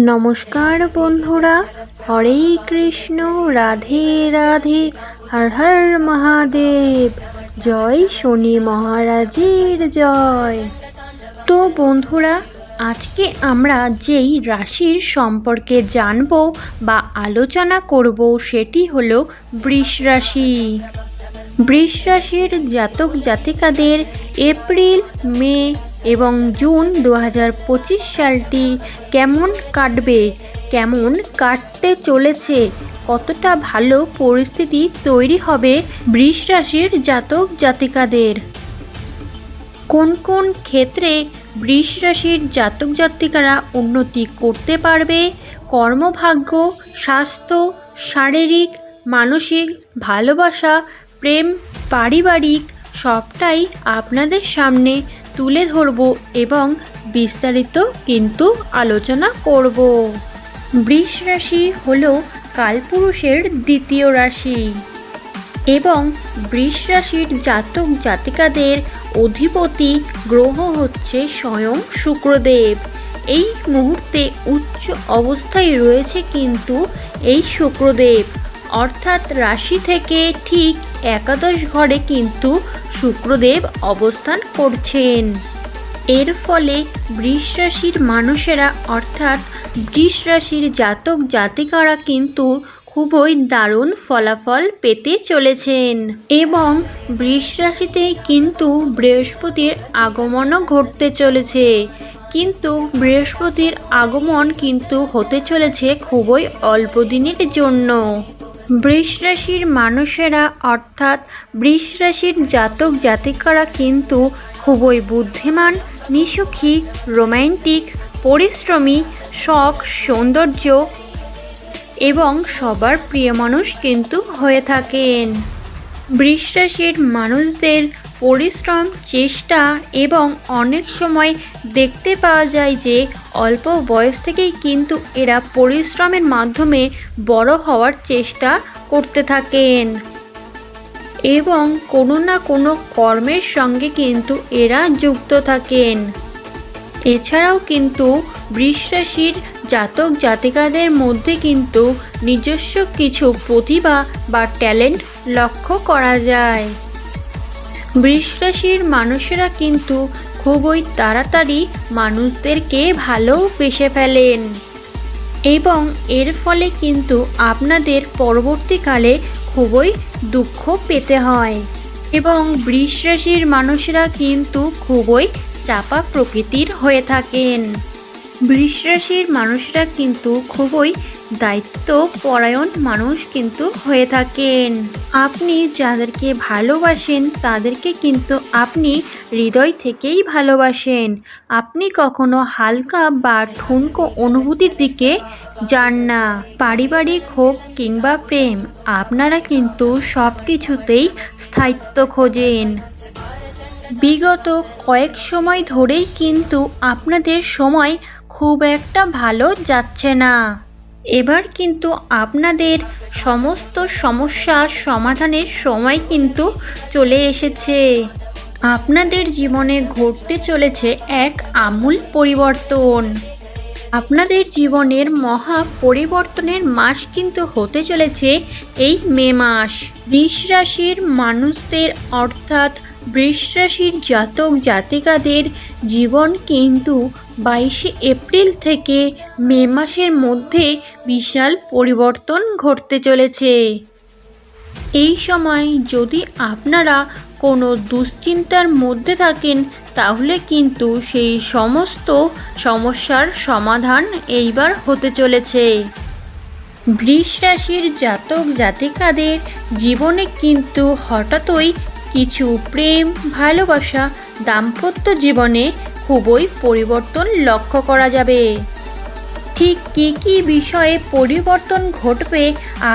নমস্কার বন্ধুরা, হরে কৃষ্ণ, রাধে রাধে, হর হর মহাদেব, জয় শনি মহারাজের জয়। তো বন্ধুরা, আজকে আমরা যেই রাশির সম্পর্কে জানব বা আলোচনা করব সেটি হলো বৃষ রাশি। বৃষ রাশির জাতক জাতিকাদের এপ্রিল, মে এবং জুন 2025 সালটি কেমন কাটবে, কেমন কাটতে চলেছে, কতটা ভালো পরিস্থিতি তৈরি হবে বৃষ রাশির জাতক জাতিকাদের, কোন কোন ক্ষেত্রে বৃষ রাশির জাতক জাতিকারা উন্নতি করতে পারবে, কর্মভাগ্য, স্বাস্থ্য, শারীরিক, মানসিক, ভালোবাসা, প্রেম, পারিবারিক সবটাই আপনাদের সামনে তুলে ধরব এবং বিস্তারিত কিন্তু আলোচনা করব। বৃষ রাশি হলো কালপুরুষের দ্বিতীয় রাশি এবং বৃষ রাশির জাতক জাতিকাদের অধিপতি গ্রহ হচ্ছে স্বয়ং শুক্রদেব। এই মুহূর্তে উচ্চ অবস্থায় রয়েছে কিন্তু এই শুক্রদেব, অর্থাৎ রাশি থেকে ঠিক একাদশ ঘরে কিন্তু শুক্রদেব অবস্থান করছেন। এর ফলে বৃষ রাশির মানুষেরা অর্থাৎ বৃষ রাশির জাতক জাতিকারা কিন্তু খুবই দারুণ ফলাফল পেতে চলেছেন এবং বৃষ রাশিতে কিন্তু বৃহস্পতির আগমনও ঘটতে চলেছে। কিন্তু বৃহস্পতির আগমন কিন্তু হতে চলেছে খুবই অল্প দিনের জন্য। বৃষ রাশির মানুষেরা অর্থাৎ বৃষ রাশির জাতক জাতিকারা কিন্তু খুবই বুদ্ধিমান, মিশুখী, রোম্যান্টিক, পরিশ্রমী, শখ, সৌন্দর্য এবং সবার প্রিয় মানুষ কিন্তু হয়ে থাকেন। বৃষ রাশির মানুষদের পরিশ্রম, চেষ্টা এবং অনেক সময় দেখতে পাওয়া যায় যে অল্প বয়স থেকেই কিন্তু এরা পরিশ্রমের মাধ্যমে বড় হওয়ার চেষ্টা করতে থাকেন এবং কোনো না কোনো কর্মের সঙ্গে কিন্তু এরা যুক্ত থাকেন। এছাড়াও কিন্তু বৃষ রাশির জাতক জাতিকাদের মধ্যে কিন্তু নিজস্ব কিছু প্রতিভা বা ট্যালেন্ট লক্ষ্য করা যায়। বৃষ রাশির মানুষেরা কিন্তু খুবই তাড়াতাড়ি মানুষদেরকে ভালোবেসে ফেলেন এবং এর ফলে কিন্তু আপনাদের পরবর্তীকালে খুবই দুঃখ পেতে হয় এবং বৃষ রাশির মানুষেরা কিন্তু খুবই চাপা প্রকৃতির হয়ে থাকেন। বৃষ রাশির মানুষরা কিন্তু খুবই দায়িত্বপরায়ণ মানুষ কিন্তু হয়ে থাকেন। আপনি যাদেরকে ভালোবাসেন তাদেরকে কিন্তু আপনি হৃদয় থেকেই ভালোবাসেন। আপনি কখনো হালকা বা ঠুনকো অনুভূতির দিকে যান না। পারিবারিক হোক কিংবা প্রেম, আপনারা কিন্তু সব কিছুতেই স্থায়িত্ব খোঁজেন। বিগত কয়েক সময় ধরেই কিন্তু আপনাদের সময় খুব একটা ভালো যাচ্ছে না। এবার কিন্তু আপনাদের সমস্ত সমস্যার সমাধানের সময় কিন্তু চলে এসেছে। আপনাদের জীবনে ঘটতে চলেছে এক আমূল পরিবর্তন। আপনাদের জীবনের মহা পরিবর্তনের মাস কিন্তু হতে চলেছে এই মে মাস। বৃষ রাশির মানুষদের অর্থাৎ বৃষ রাশির জাতক জাতিকাদের জীবন কিন্তু 22 এপ্রিল থেকে মে মাসের মধ্যে বিশাল পরিবর্তন ঘটতে চলেছে। এই সময় যদি আপনারা কোনো দুশ্চিন্তার মধ্যে থাকেন তাহলে কিন্তু সেই সমস্ত সমস্যার সমাধান এইবার হতে চলেছে। বৃষ রাশির জাতক জাতিকাদের জীবনে কিন্তু হঠাৎই কিছু প্রেম, ভালোবাসা, দাম্পত্য জীবনে খুবই পরিবর্তন লক্ষ্য করা যাবে। ঠিক কী কী বিষয়ে পরিবর্তন ঘটবে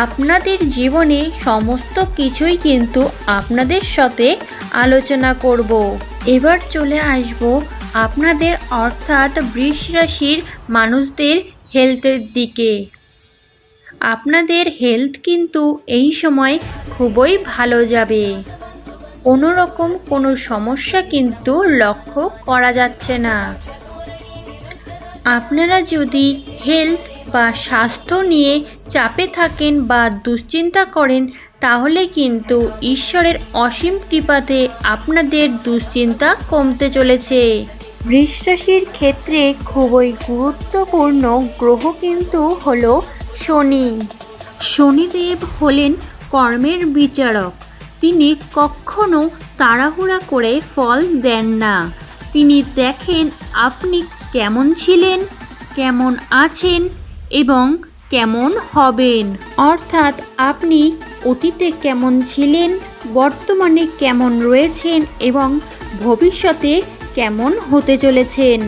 আপনাদের জীবনে সমস্ত কিছুই কিন্তু আপনাদের সাথে আলোচনা করব। এবার চলে আসব আপনাদের অর্থাৎ বৃষ রাশির মানুষদের হেলথের দিকে। আপনাদের হেলথ কিন্তু এই সময় খুবই ভালো যাবে। কোনো রকম কোনো সমস্যা কিন্তু লক্ষ্য করা যাচ্ছে না। আপনারা যদি হেলথ বা স্বাস্থ্য নিয়ে চাপে থাকেন বা দুশ্চিন্তা করেন, তাহলে কিন্তু ঈশ্বরের অসীম কৃপাতে আপনাদের দুশ্চিন্তা কমতে চলেছে। বৃষ রাশির ক্ষেত্রে খুবই গুরুত্বপূর্ণ গ্রহ কিন্তু হলো শনি। শনিদেব হলেন কর্মের বিচারক। তিনি কখনো তাড়াহুড়া করে ফল দেন না। তিনি দেখেন আপনি কেমন ছিলেন, কেমন আছেন এবং কেমন হবেন। অর্থাৎ আপনি অতীতে কেমন ছিলেন, বর্তমানে কেমন রয়েছেন এবং ভবিষ্যতে কেমন হতে চলেছেন।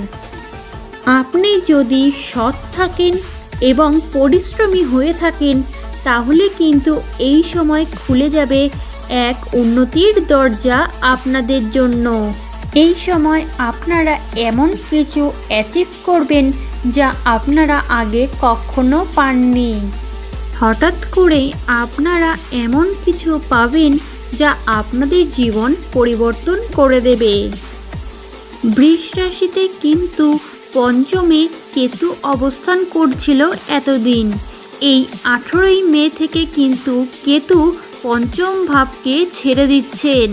আপনি যদি সৎ থাকেন এবং পরিশ্রমী হয়ে থাকেন, তাহলে কিন্তু এই সময় খুলে যাবে এক উন্নতির দরজা আপনাদের জন্য। এই সময় আপনারা এমন কিছু অ্যাচিভ করবেন যা আপনারা আগে কখনো পাননি। হঠাৎ করে আপনারা এমন কিছু পাবেন যা আপনাদের জীবন পরিবর্তন করে দেবে। বৃষ রাশিতে কিন্তু পঞ্চমে কেতু অবস্থান করছিল এতদিন। এই 18ই মে থেকে কিন্তু কেতু পঞ্চম ভাবকে ছেড়ে দিচ্ছেন।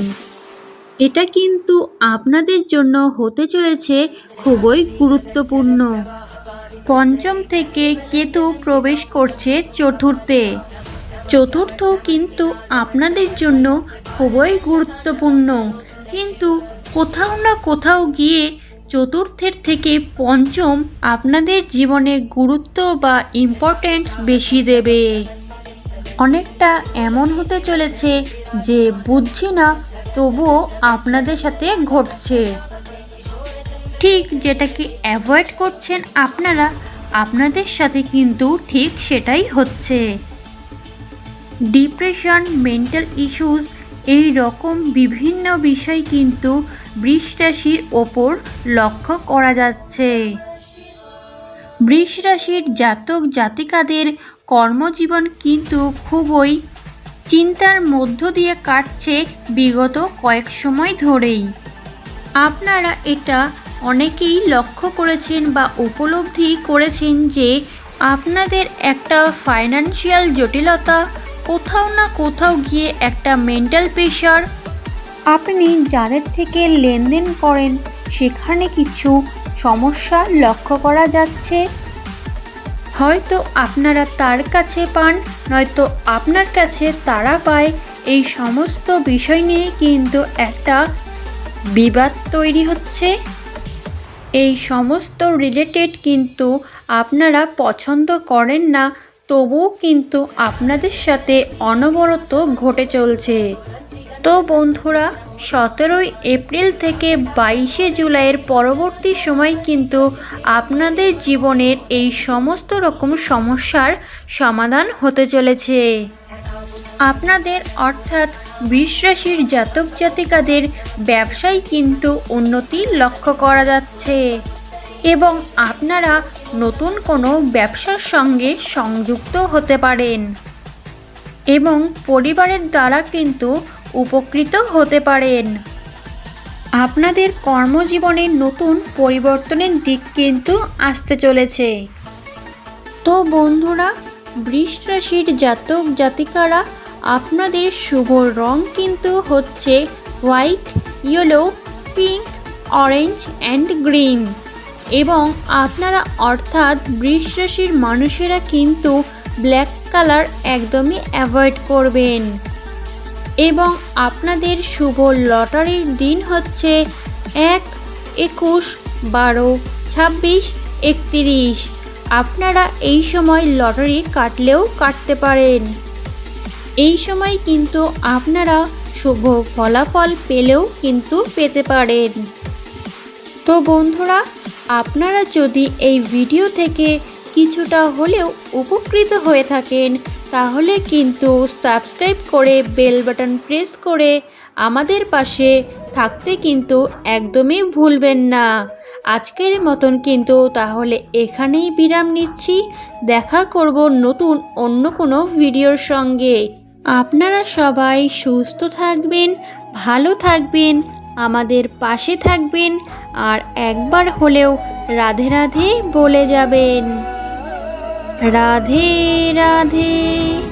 এটা কিন্তু আপনাদের জন্য হতে চলেছে খুবই গুরুত্বপূর্ণ। পঞ্চম থেকে কেতু প্রবেশ করছে চতুর্থে। চতুর্থ কিন্তু আপনাদের জন্য খুবই গুরুত্বপূর্ণ, কিন্তু কোথাও না কোথাও গিয়ে চতুর্থের থেকে পঞ্চম আপনাদের জীবনে গুরুত্ব বা ইম্পর্টেন্স বেশি দেবে। অনেকটা এমন হতে চলেছে যে বুঝছি না, তবুও আপনাদের সাথে ঘটছে। ঠিক যেটাকে অ্যাভয়েড করছেন আপনারা, আপনাদের সাথে কিন্তু ঠিক সেটাই হচ্ছে। ডিপ্রেশন, মেন্টাল ইস্যুস, এই রকম বিভিন্ন বিষয় কিন্তু বৃষ রাশির ওপর লক্ষ্য করা যাচ্ছে। বৃষ রাশির জাতক জাতিকাদের কর্মজীবন কিন্তু খুবই চিন্তার মধ্য দিয়ে কাটছে বিগত কয়েক সময় ধরেই। আপনারা এটা অনেকেই লক্ষ্য করেছেন বা উপলব্ধি করেছেন যে আপনাদের একটা ফাইন্যান্সিয়াল জটিলতা, কোথাও না কোথাও গিয়ে একটা মেন্টাল প্রেশার, আপনি যাদের থেকে লেনদেন করেন সেখানে কিছু সমস্যা লক্ষ্য করা যাচ্ছে। হয়তো আপনারা তার কাছে পান, নয়তো আপনার কাছে তারা পায়। এই সমস্ত বিষয় নিয়ে কিন্তু একটা বিবাদ তৈরি হচ্ছে। এই সমস্ত রিলেটেড কিন্তু আপনারা পছন্দ করেন না, তবুও কিন্তু আপনাদের সাথে অনবরত ঘটে চলছে। তো বন্ধুরা, 17ই এপ্রিল থেকে 22শে জুলাইয়ের পরবর্তী সময় কিন্তু আপনাদের জীবনের এই সমস্ত রকম সমস্যার সমাধান হতে চলেছে। আপনাদের অর্থাৎ বৃষ রাশির জাতক জাতিকাদের ব্যবসায় কিন্তু উন্নতি লক্ষ্য করা যাচ্ছে এবং আপনারা নতুন কোনো ব্যবসার সঙ্গে সংযুক্ত হতে পারেন এবং পরিবারের দ্বারা কিন্তু উপকৃত হতে পারেন। আপনাদের কর্মজীবনে নতুন পরিবর্তনের দিক কিন্তু আসতে চলেছে। তো বন্ধুরা, বৃষ রাশির জাতক জাতিকারা, আপনাদের শুভ রং কিন্তু হচ্ছে white, yellow, pink, orange and green এবং আপনারা অর্থাৎ বৃষ রাশির মানুষেরা কিন্তু ব্ল্যাক কালার একদমই অ্যাভয়েড করবেন। এবং আপনাদের শুভ লটারির দিন হচ্ছে 1, 21, 12, 26, 31। আপনারা এই সময় লটারি কাটলেও কাটতে পারেন। এই সময় কিন্তু আপনারা শুভ ফলাফল পেলেও কিন্তু পেতে পারেন। তো বন্ধুরা, আপনারা যদি এই ভিডিও থেকে কিছুটা হলেও উপকৃত হয়ে থাকেন, তাহলে কিন্তু সাবস্ক্রাইব করে বেল বাটন প্রেস করে আমাদের পাশে থাকতে কিন্তু একদমই ভুলবেন না। আজকের মতন কিন্তু তাহলে এখানেই বিরাম নিচ্ছি। দেখা করব নতুন অন্য কোনো ভিডিওর সঙ্গে। আপনারা সবাই সুস্থ থাকবেন, ভালো থাকবেন, আমাদের পাশে থাকবেন। আর একবার হলেও রাধে রাধে বলে যাবেন। রাধে রাধে।